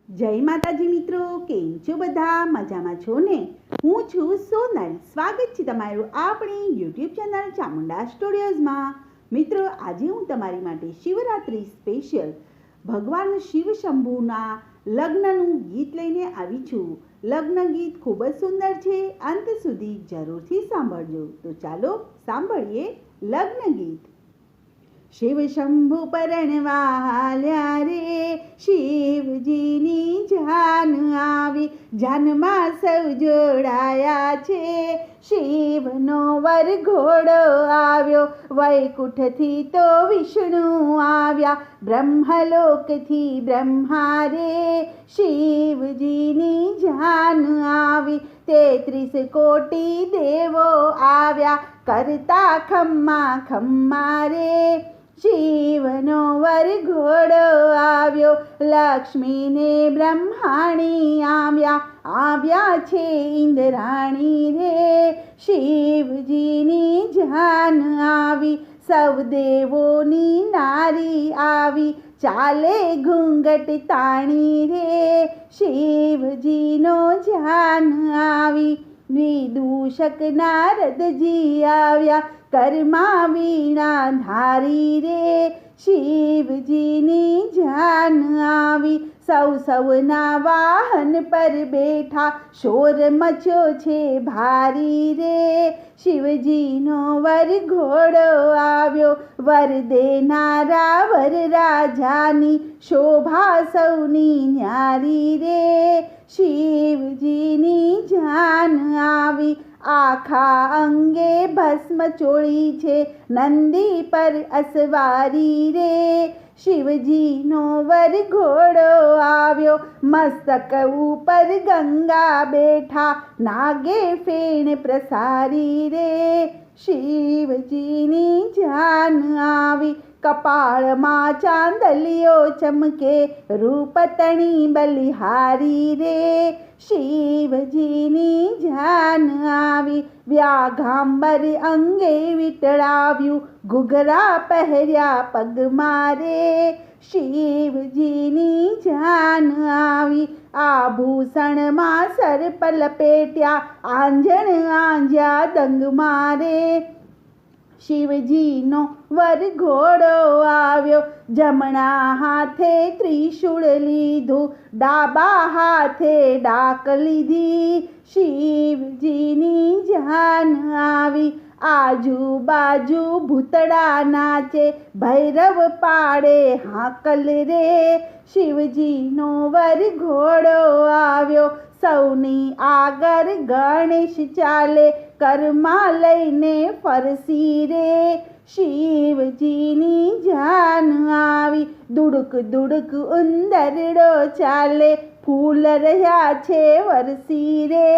જય માતાજી મિત્રો, કેમ છો બધા? મજામાં છો ને? હું છું સોનલ. સ્વાગત છે તમારું આપણી યુટ્યુબ ચેનલ ચામુંડા સ્ટુડિયોઝમાં. મિત્રો, આજે હું તમારી માટે શિવરાત્રિ સ્પેશિયલ ભગવાન શિવ શંભુના લગ્નનું ગીત લઈને આવી છું. લગ્ન ગીત ખૂબ જ સુંદર છે, અંત સુધી જરૂરથી સાંભળજો. તો ચાલો સાંભળીએ લગ્ન ગીત. શિવ શંભુ પરણવા હાલ્યા રે, શિવજીની જાન આવી, જાનમાં સૌ જોડાયા છે. શિવનો વરઘોડો આવ્યો, વૈકુંઠથી તો વિષ્ણુ આવ્યા, બ્રહ્મલોકથી બ્રહ્મા રે, શિવજીની જાન આવી. 33 કોટી દેવો આવ્યા, કરતા ખમ્મા ખમ્મા રે, શિવનો વરઘોડો આવ્યો, લક્ષ્મીને બ્રહ્માણી આવ્યા છે ઇન્દ્રાણી રે, શિવજીની જાન આવી. સૌ દેવોની નારી આવી, ચાલે ઘૂંઘટ તાણી રે, શિવજીનો જાન આવી. વિદૂષક નારદજી આવ્યા, કર્મા વીણા ધારી રે, શિવજીની જાન આવી. સૌના વાહન પર બેઠા, શોર મચ્યો છે ભારી રે, શિવજીનો વરઘોડો આવ્યો, વર દેનારા વરરાજાની, શોભા સૌની ન્યારી રે, શિવજીની જાન આવી. આખા અંગે ભસ્મ ચોળી છે, નંદી પર અસવારી રે, શિવજીનો વરઘોડો આવ્યો, મસ્તક ઉપર ગંગા બેઠા, નાગે ફેણ પ્રસારી રે, શિવજીની જાન આવી. કપાળમાં ચાંદલિયો ચમકે, રૂપ તણી બલિહારી રે, શિવજીની જાન આવી. વ્યાઘાંબર અંગે વીંટળાવ્યું, ઘૂઘરા પહેર્યા પગમાં રે, શિવજીની જાન આવી. આભૂષણમાં સર્પ લપેટ્યા, આંજણ આંજ્યા દંગમાં રે, શિવજીનો વરઘોડો આવ્યો, જમણા હાથે ત્રિશૂળ લીધું, ડાબા હાથે ડાક લીધી, શિવજીની જાન આવી. આજુબાજુ ભૂતડા નાચે, ભૈરવ પાડે હાકલ રે, શિવજીનો વરઘોડો આવ્યો, સૌની આગળ ગણેશ ચાલે, કર્મા લઈને ફરસી રે, શિવજીની જાન આવી. દુડક દુડક ઉંદરડો ચાલે, ફૂલ રહ્યા છે વરસી રે,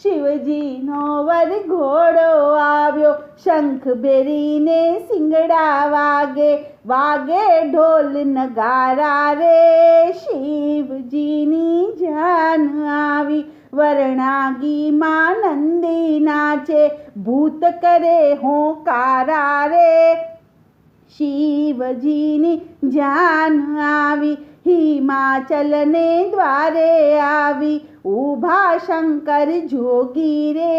શિવજીનો વરઘોડો આવ્યો, શંખ ભેરીને શિંગડા વાગે, વાગે ઢોલ નગારા રે, શિવજીની જાન આવી. વરણાગીમાં નંદી નાચે, ભૂત કરે હોંકારા રે, શિવજીની જાન આવી. હિમાચલને દ્વારે આવી, ઊભા શંકર જોગી રે,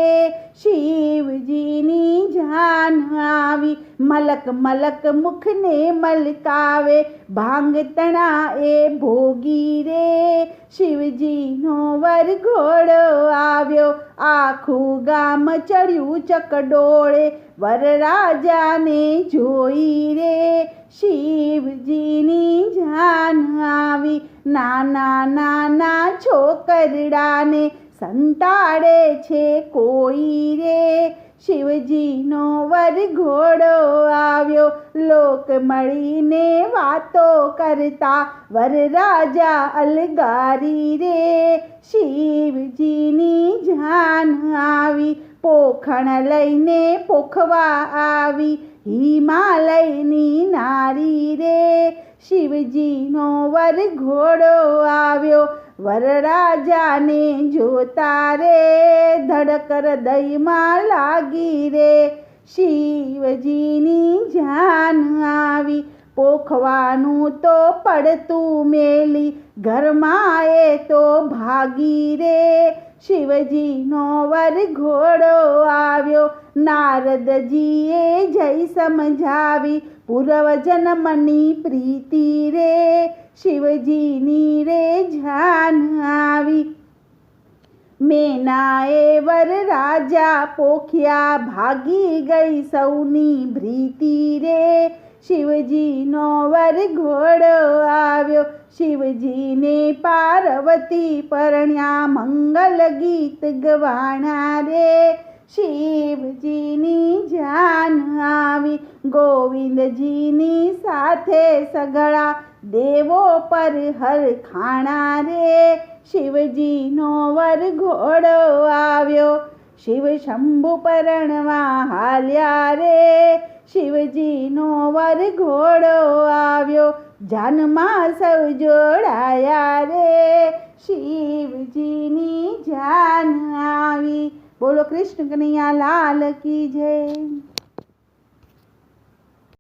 શિવજીની જાન આવી. મલક મલક મુખને મલકાવે, ભાંગતણા એ ભોગી રે, શિવજીનો વરઘોડો આવ્યો, આખું ગામ ચડ્યું ચકડોળે, વરરાજાને જોઈ રે, શિવજીની જાન આવી. નાના નાના છોકરડાને સંતાડે છે કોઈ રે, શિવજીનો વરઘોડો આવ્યો, લોક મળીને વાતો કરતા, વરરાજા અલગારી રે, શિવજીની જાન આવી. પોખણ લઈને પોખવા આવી, હિમાલયની નારી રે, શિવજીનો વરઘોડો આવ્યો, વરરાજાને જોતા રે, ધડક હૃદયમાં લાગી રે, શિવજીની જાન આવી. પોખવાનું તો પડતું મેલી ઘરમાં એ તો ભાગી રે શિવજીનો વરઘોડો આવ્યો નારદજીએ જય સમજાવી પૂર્વજન્મની પ્રીતિ રે શિવજીની રે જાન આવી મેનાએ વર રાજા પોખ્યા ભાગી ગઈ સૌની પ્રીતિ રે શિવજીનો વરઘોડો આવ્યો શિવજીને પાર્વતી પરણ્યા મંગલ ગીત ગવાણા રે શિવજીની જાન આવી ગોવિંદજીની સાથે સગળા દેવો પર હરખાણા રે શિવજીનો વરઘોડો આવ્યો શિવ શંભુ પરણવા હાલ્યા રે શિવજીનો વરઘોડો આવ્યો જાનમાં સૌ જોડાયા રે શિવજીની જાન આવી બોલો કૃષ્ણ કનૈયા લાલ કી જય।